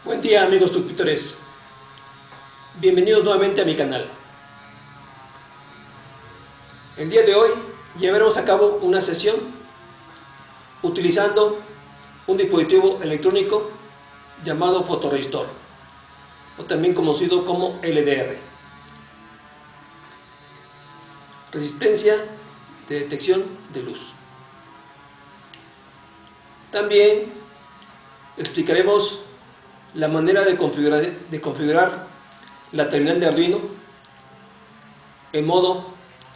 Buen día amigos suscriptores, bienvenidos nuevamente a mi canal. El día de hoy llevaremos a cabo una sesión utilizando un dispositivo electrónico llamado fotorresistor o también conocido como LDR, resistencia de detección de luz. También explicaremos la manera de configurar la terminal de Arduino en modo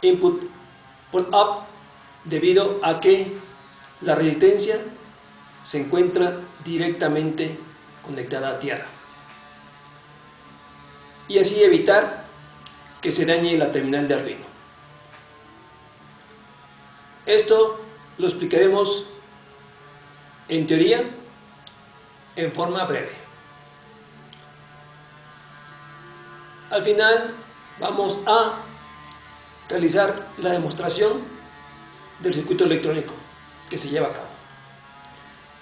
input on-up, debido a que la resistencia se encuentra directamente conectada a tierra, y así evitar que se dañe la terminal de Arduino. Esto lo explicaremos en teoría en forma breve. Al final vamos a realizar la demostración del circuito electrónico que se lleva a cabo.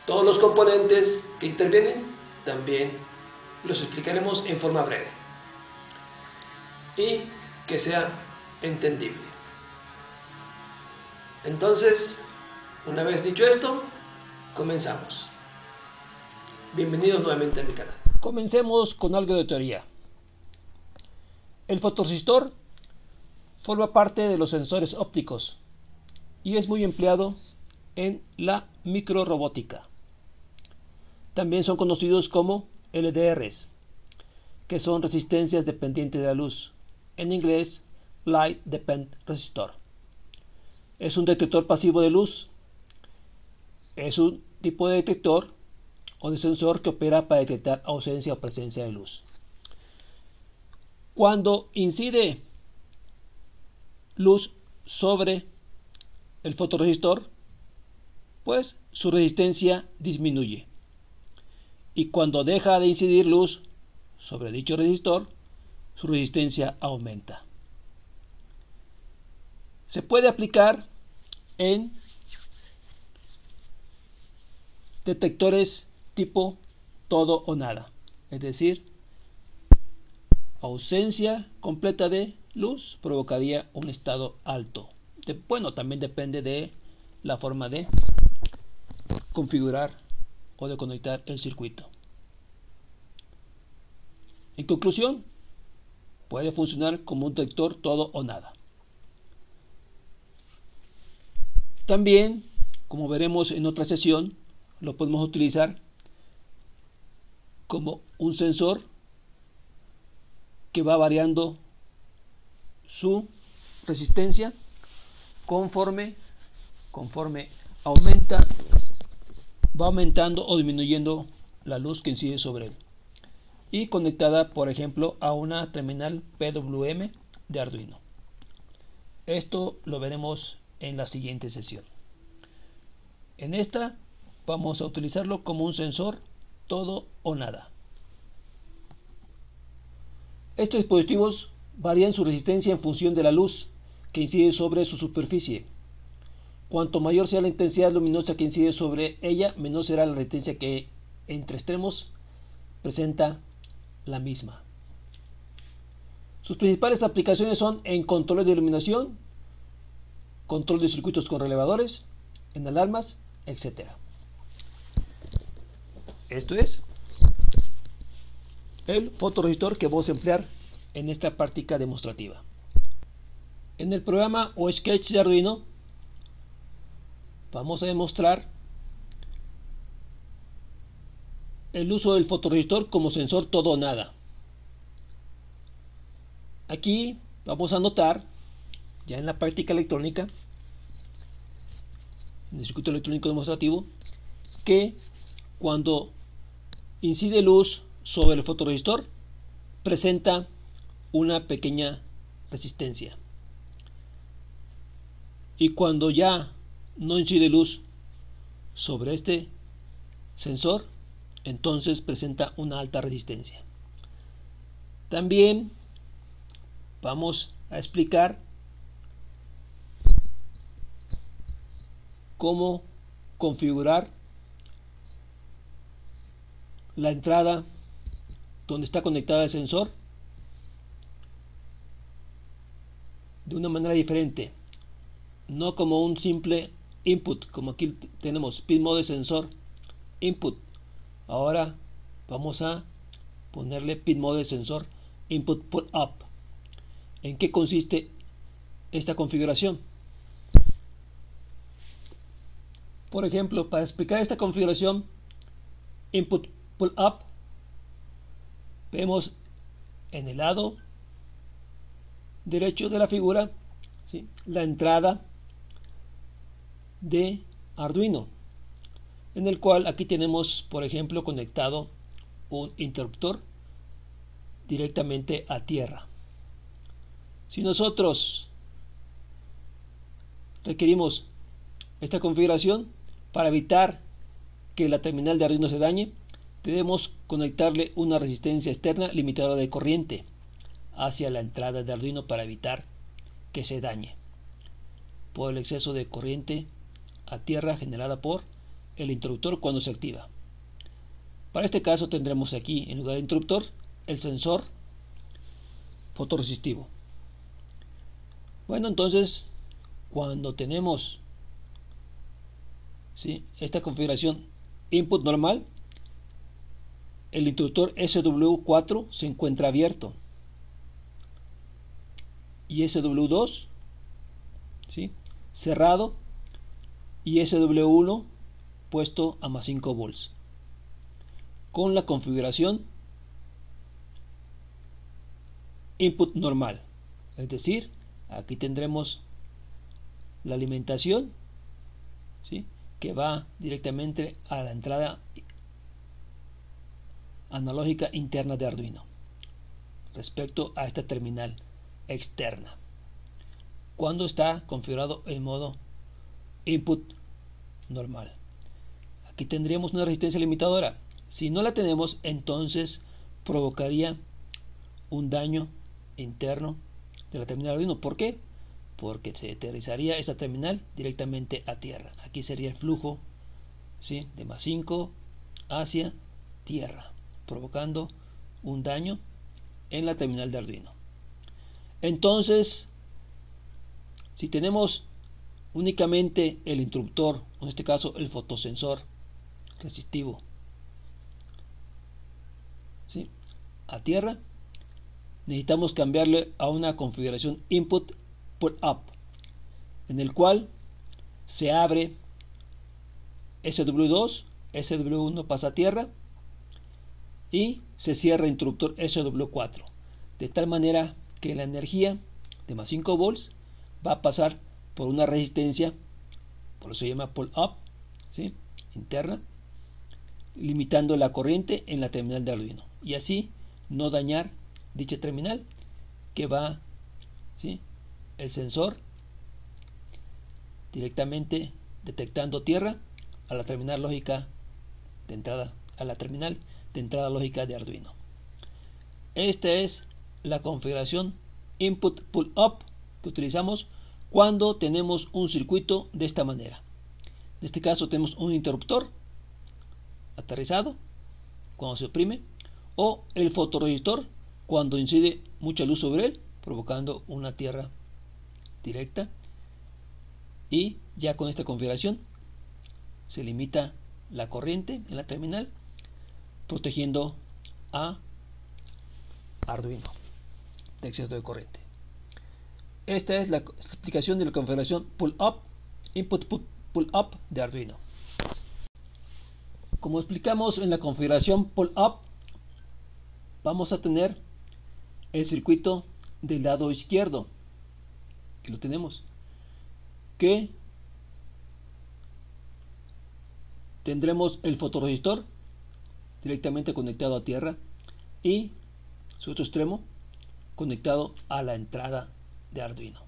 Todos los componentes que intervienen también los explicaremos en forma breve y que sea entendible. Entonces, una vez dicho esto, comenzamos. Bienvenidos nuevamente a mi canal. Comencemos con algo de teoría. El fotorresistor forma parte de los sensores ópticos y es muy empleado en la microrobótica. También son conocidos como LDRs, que son resistencias dependientes de la luz, en inglés Light Dependent Resistor. Es un detector pasivo de luz. Es un tipo de detector o de sensor que opera para detectar ausencia o presencia de luz. Cuando incide luz sobre el fotorresistor, pues su resistencia disminuye, y cuando deja de incidir luz sobre dicho resistor, su resistencia aumenta. Se puede aplicar en detectores tipo todo o nada, es decir, ausencia completa de luz provocaría un estado alto. Bueno, también depende de la forma de configurar o de conectar el circuito. En conclusión, puede funcionar como un detector todo o nada. También, como veremos en otra sesión, lo podemos utilizar como un sensor que va variando su resistencia conforme va aumentando o disminuyendo la luz que incide sobre él, y conectada, por ejemplo, a una terminal PWM de Arduino. Esto lo veremos en la siguiente sesión. En esta vamos a utilizarlo como un sensor todo o nada. Estos dispositivos varían su resistencia en función de la luz que incide sobre su superficie. Cuanto mayor sea la intensidad luminosa que incide sobre ella, menor será la resistencia que entre extremos presenta la misma. Sus principales aplicaciones son en controles de iluminación, control de circuitos con relevadores, en alarmas, etc. Esto es el fotorresistor que vamos a emplear en esta práctica demostrativa. En el programa o sketch de Arduino vamos a demostrar el uso del fotorresistor como sensor todo o nada. Aquí vamos a notar, ya en la práctica electrónica, en el circuito electrónico demostrativo, que cuando incide luz sobre el fotorresistor presenta una pequeña resistencia, y cuando ya no incide luz sobre este sensor, entonces presenta una alta resistencia. También vamos a explicar cómo configurar la entrada donde está conectado el sensor de una manera diferente, no como un simple input, como aquí tenemos pin mode sensor input. Ahora vamos a ponerle pin mode sensor input pull up. ¿En qué consiste esta configuración? Por ejemplo, para explicar esta configuración input pull up, vemos en el lado derecho de la figura, ¿sí?, la entrada de Arduino, en el cual aquí tenemos, por ejemplo, conectado un interruptor directamente a tierra. Si nosotros requerimos esta configuración para evitar que la terminal de Arduino se dañe, debemos conectarle una resistencia externa limitadora de corriente hacia la entrada de Arduino para evitar que se dañe por el exceso de corriente a tierra generada por el interruptor cuando se activa. Para este caso tendremos aquí, en lugar de interruptor, el sensor fotoresistivo. Bueno, entonces cuando tenemos, ¿sí?, esta configuración input normal, el interruptor SW4 se encuentra abierto y SW2, ¿sí?, cerrado, y SW1 puesto a más 5 volts con la configuración input normal. Es decir, aquí tendremos la alimentación, ¿sí?, que va directamente a la entrada analógica interna de Arduino respecto a esta terminal externa, cuando está configurado en modo input normal. Aquí tendríamos una resistencia limitadora. Si no la tenemos, entonces provocaría un daño interno de la terminal Arduino. ¿Por qué? Porque se aterrizaría esta terminal directamente a tierra. Aquí sería el flujo, ¿sí?, de más 5 hacia tierra, provocando un daño en la terminal de Arduino. Entonces, si tenemos únicamente el interruptor, en este caso el fotosensor resistivo, ¿sí?, a tierra, necesitamos cambiarle a una configuración input pull up, en el cual se abre SW2, SW1 pasa a tierra y se cierra el interruptor SW4, de tal manera que la energía de más 5 volts va a pasar por una resistencia, por eso se llama pull up, ¿sí?, interna, limitando la corriente en la terminal de Arduino, y así no dañar dicha terminal, que va, ¿sí?, el sensor directamente detectando tierra a la terminal lógica de entrada, a la terminal de entrada lógica de Arduino. Esta es la configuración input pull up que utilizamos cuando tenemos un circuito de esta manera. En este caso tenemos un interruptor aterrizado cuando se oprime, o el fotorresistor cuando incide mucha luz sobre él, provocando una tierra directa, y ya con esta configuración se limita la corriente en la terminal, protegiendo a Arduino de exceso de corriente. Esta es la explicación de la configuración pull up, input pull up de Arduino. Como explicamos en la configuración pull up, vamos a tener el circuito del lado izquierdo, que lo tenemos, que tendremos el fotorresistor directamente conectado a tierra y su otro extremo conectado a la entrada de Arduino.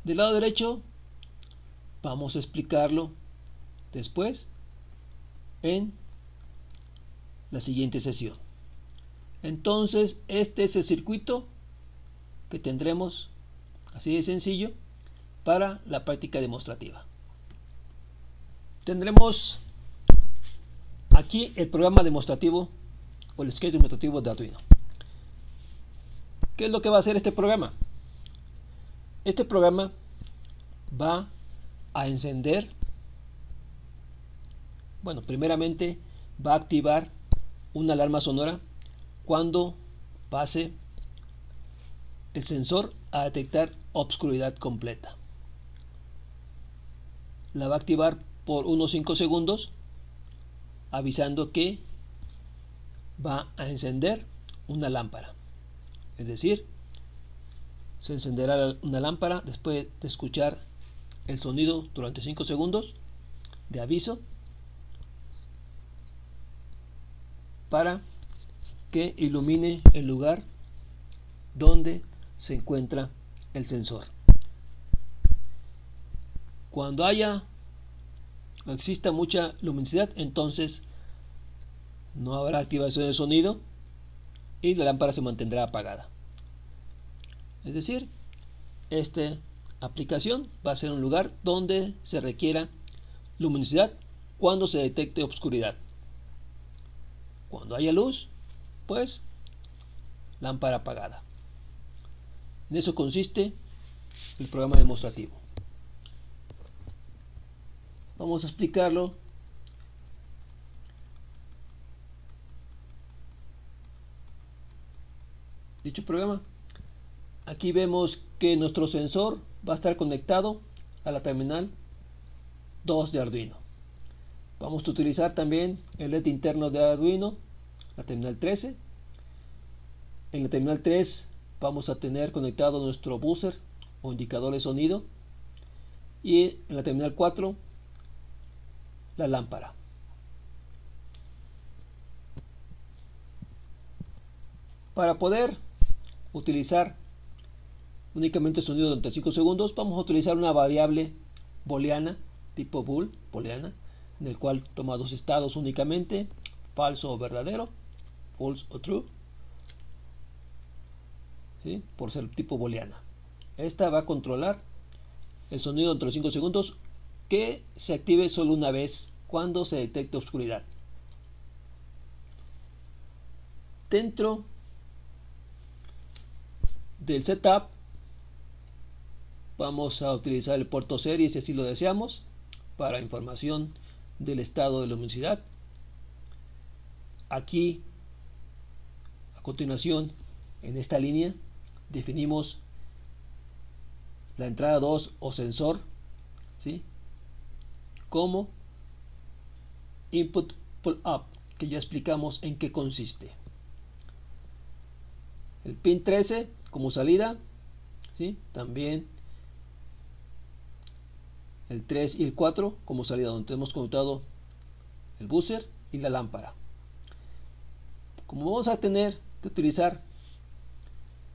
Del lado derecho vamos a explicarlo después en la siguiente sesión. Entonces, este es el circuito que tendremos, así de sencillo, para la práctica demostrativa. Tendremos aquí el programa demostrativo o el sketch demostrativo de Arduino. ¿Qué es lo que va a hacer este programa? Este programa va a encender, bueno, primeramente va a activar una alarma sonora cuando pase el sensor a detectar obscuridad completa. La va a activar por unos 5 segundos, avisando que va a encender una lámpara. Es decir, se encenderá una lámpara después de escuchar el sonido durante 5 segundos de aviso, para que ilumine el lugar donde se encuentra el sensor. Cuando exista mucha luminosidad, entonces no habrá activación de sonido y la lámpara se mantendrá apagada. Es decir, esta aplicación va a ser un lugar donde se requiera luminosidad cuando se detecte obscuridad. Cuando haya luz, pues lámpara apagada. En eso consiste el programa demostrativo. Vamos a explicarlo. Dicho programa. Aquí vemos que nuestro sensor va a estar conectado a la terminal 2 de Arduino. Vamos a utilizar también el LED interno de Arduino, la terminal 13. En la terminal 3 vamos a tener conectado nuestro buzzer o indicador de sonido, y en la terminal 4 la lámpara. Para poder utilizar únicamente el sonido durante 5 segundos, vamos a utilizar una variable booleana tipo bool, booleana, en el cual toma dos estados únicamente, falso o verdadero, false o true, ¿sí? Por ser tipo booleana. Esta va a controlar el sonido entre los 5 segundos, que se active solo una vez cuando se detecte oscuridad. Dentro del setup vamos a utilizar el puerto serie si así lo deseamos, para información del estado de luminosidad. Aquí, a continuación, en esta línea definimos la entrada 2 o sensor, ¿sí?, como input pull up, que ya explicamos en qué consiste. El pin 13 como salida, ¿sí?, también el 3 y el 4 como salida, donde hemos conectado el buzzer y la lámpara. Como vamos a tener que utilizar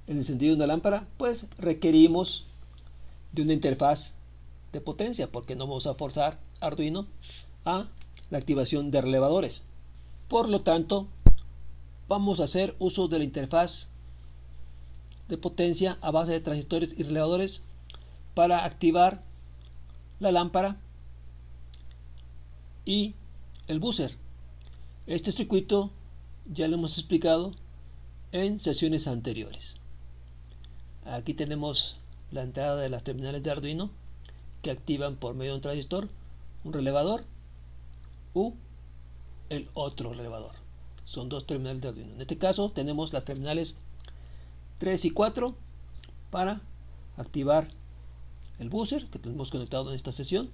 el encendido de una lámpara, pues requerimos de una interfaz de potencia, porque no vamos a forzar Arduino a la activación de relevadores. Por lo tanto, vamos a hacer uso de la interfaz de potencia a base de transistores y relevadores para activar la lámpara y el buzzer. Este circuito ya lo hemos explicado en sesiones anteriores. Aquí tenemos la entrada de las terminales de Arduino, que activan por medio de un transistor, un relevador u el otro relevador. Son dos terminales de Arduino. En este caso tenemos las terminales 3 y 4 para activar el buzzer que tenemos conectado en esta sección,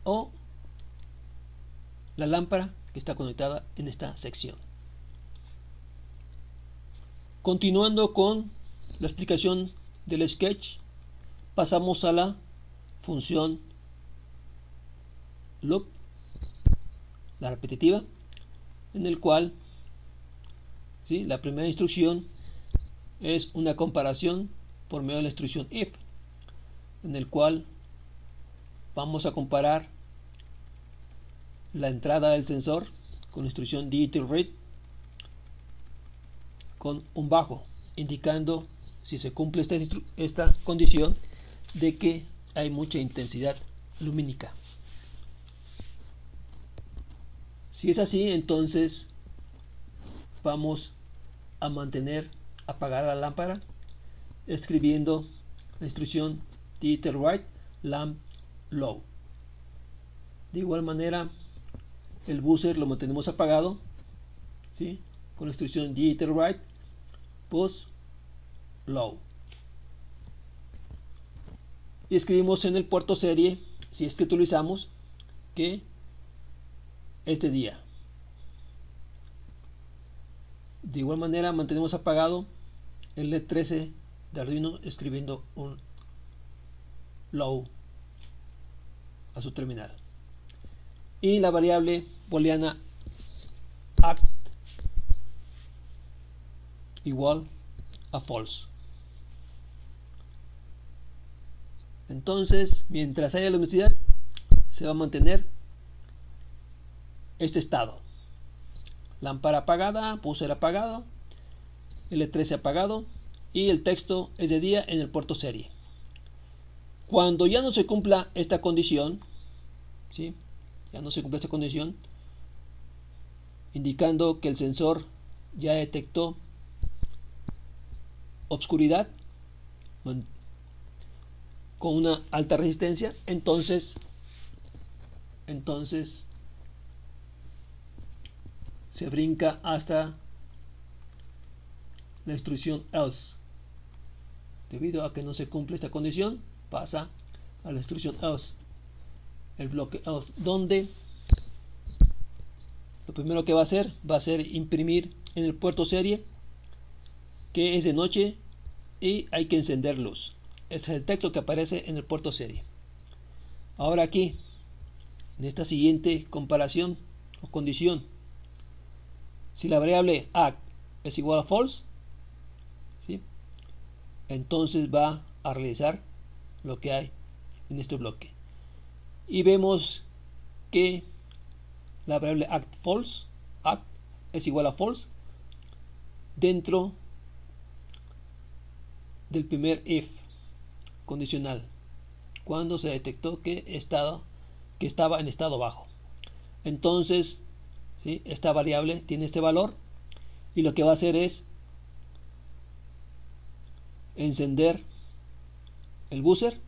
o la lámpara que está conectada en esta sección. Continuando con la explicación del sketch, pasamos a la función loop, la repetitiva, en el cual, ¿sí?, la primera instrucción es una comparación por medio de la instrucción if, en el cual vamos a comparar la entrada del sensor con la instrucción digital read con un bajo, indicando si se cumple esta condición de que hay mucha intensidad lumínica. Si es así, entonces vamos a mantener apagada la lámpara escribiendo la instrucción digital write lamp low. De igual manera el buzzer lo mantenemos apagado, ¿sí?, con la instrucción digital write buzz low, y escribimos en el puerto serie, si es que utilizamos, que este día. De igual manera mantenemos apagado el LED 13 de Arduino escribiendo un low a su terminal, y la variable booleana act igual a false. Entonces, mientras haya luminosidad, se va a mantener este estado: lámpara apagada, buzzer apagado, L13 apagado, y el texto es de día en el puerto serie. Cuando ya no se cumpla esta condición, ¿sí?, ya no se cumple esta condición, indicando que el sensor ya detectó obscuridad con una alta resistencia, entonces se brinca hasta la instrucción else. Debido a que no se cumple esta condición, pasa a la instrucción else, el bloque else, donde lo primero que va a ser imprimir en el puerto serie que es de noche y hay que encender luz. Ese es el texto que aparece en el puerto serie. Ahora aquí, en esta siguiente comparación o condición, si la variable act es igual a false, ¿sí?, entonces va a realizar lo que hay en este bloque, y vemos que la variable act es igual a false dentro del primer if condicional, cuando se detectó que estaba en estado bajo. Entonces, ¿sí?, esta variable tiene este valor, y lo que va a hacer es encender el buzzer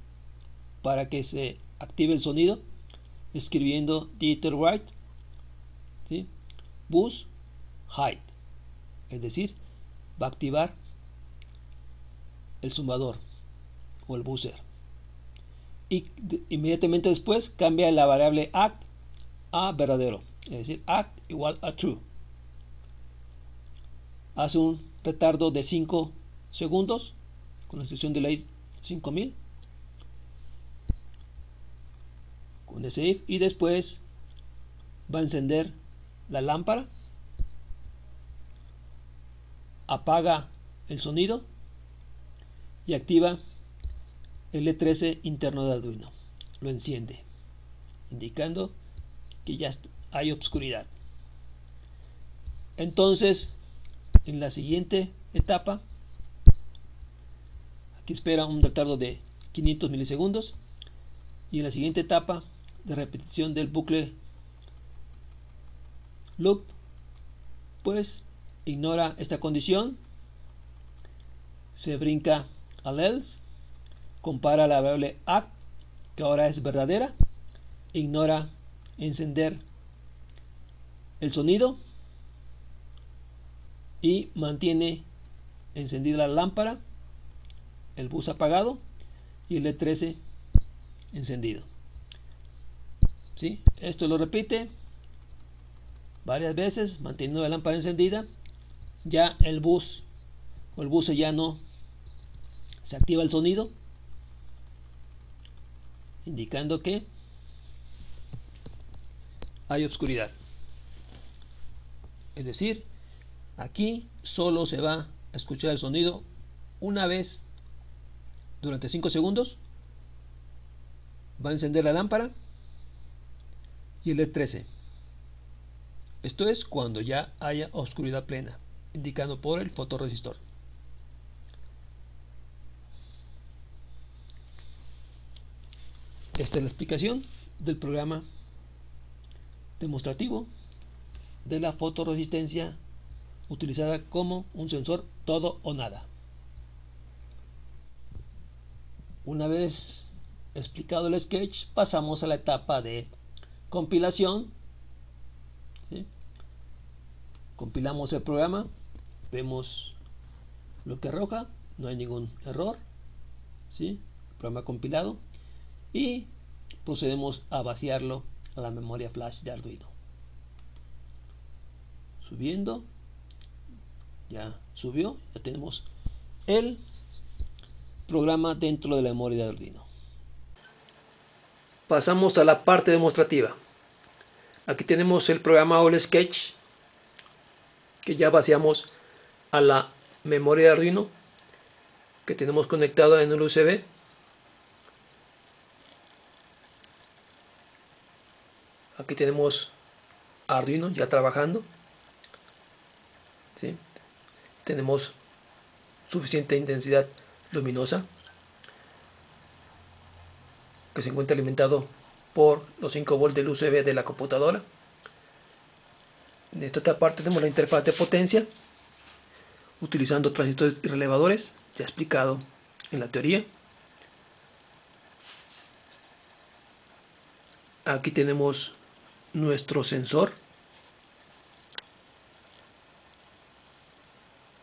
para que se active el sonido escribiendo digital write, ¿sí?, buzz hide, es decir, va a activar el zumbador o el buzzer, y inmediatamente después cambia la variable act a verdadero, es decir, act igual a true. Hace un retardo de 5 segundos con la instrucción delay 5000 con ese if, y después va a encender la lámpara, apaga el sonido y activa el L13 interno de Arduino. Lo enciende, indicando que ya hay obscuridad. Entonces, en la siguiente etapa, aquí espera un retardo de 500 milisegundos, y en la siguiente etapa de repetición del bucle loop, pues ignora esta condición, se brinca al else, compara la variable act, que ahora es verdadera, ignora encender el sonido y mantiene encendida la lámpara, el bus apagado y el LED13 encendido. ¿Sí? Esto lo repite varias veces, manteniendo la lámpara encendida. Ya el bus o el bus ya no se activa el sonido, indicando que hay oscuridad. Es decir, aquí solo se va a escuchar el sonido una vez durante 5 segundos. Va a encender la lámpara y el LED13. Esto es cuando ya haya oscuridad plena, indicado por el fotorresistor. Esta es la explicación del programa demostrativo de la fotoresistencia utilizada como un sensor todo o nada. Una vez explicado el sketch, pasamos a la etapa de compilación. ¿Sí? Compilamos el programa, vemos lo que arroja, no hay ningún error. ¿Sí? Programa compilado, y procedemos a vaciarlo a la memoria flash de Arduino. Subiendo, ya subió, ya tenemos el programa dentro de la memoria de Arduino. Pasamos a la parte demostrativa. Aquí tenemos el programa o el sketch que ya vaciamos a la memoria de Arduino, que tenemos conectada en el USB. Aquí tenemos Arduino ya trabajando. ¿Sí? Tenemos suficiente intensidad luminosa, que se encuentra alimentado por los 5 volts del USB de la computadora. En esta otra parte tenemos la interfaz de potencia, utilizando transistores y relevadores, ya explicado en la teoría. Aquí tenemos nuestro sensor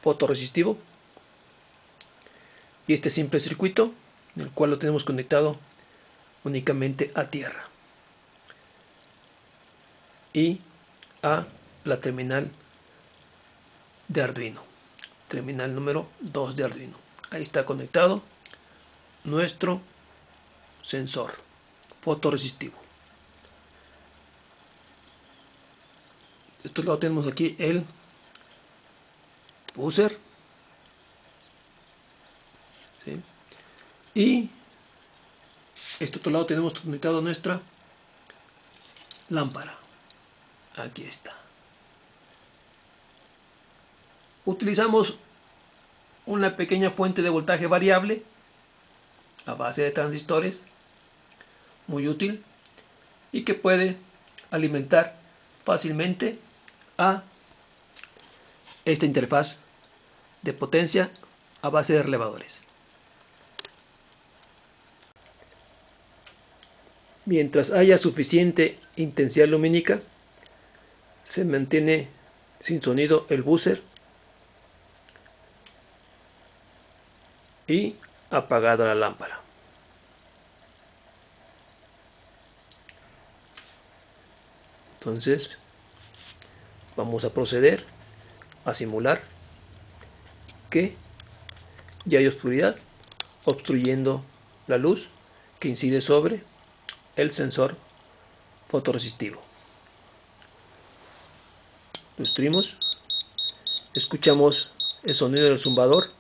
fotorresistivo y este simple circuito, en el cual lo tenemos conectado únicamente a tierra y a la terminal de Arduino, terminal número 2 de Arduino. Ahí está conectado nuestro sensor fotorresistivo. Esto lo tenemos aquí el buzzer, ¿sí? Y este otro lado tenemos conectado nuestra lámpara. Aquí está. Utilizamos una pequeña fuente de voltaje variable a base de transistores, muy útil, y que puede alimentar fácilmente a esta interfaz de potencia a base de relevadores. Mientras haya suficiente intensidad lumínica, se mantiene sin sonido el buzzer y apagada la lámpara. Entonces vamos a proceder a simular que ya hay oscuridad obstruyendo la luz que incide sobre el sensor fotorresistivo. Lustrimos, escuchamos el sonido del zumbador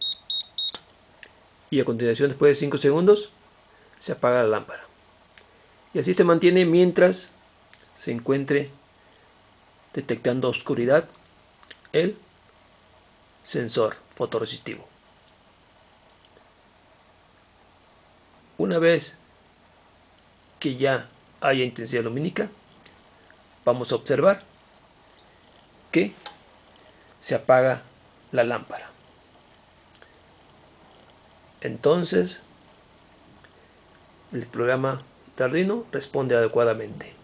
y a continuación, después de 5 segundos, se apaga la lámpara. Y así se mantiene mientras se encuentre detectando oscuridad el sensor fotorresistivo. Una vez que ya haya intensidad lumínica, vamos a observar que se apaga la lámpara. Entonces el programa de Arduino responde adecuadamente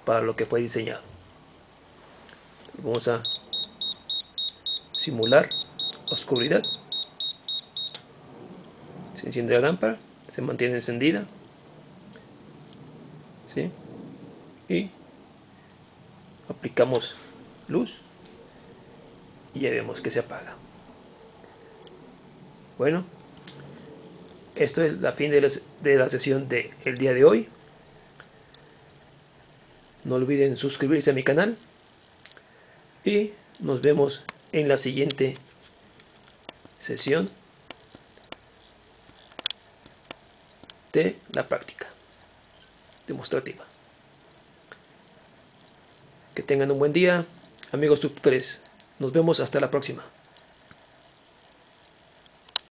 para lo que fue diseñado. Vamos a simular oscuridad. Se enciende la lámpara, se mantiene encendida, ¿sí? Y aplicamos luz y ya vemos que se apaga. Bueno, esto es la fin de la sesión del día de hoy. No olviden suscribirse a mi canal y nos vemos en la siguiente sesión de la práctica demostrativa. Que tengan un buen día, amigos suscriptores. Nos vemos hasta la próxima.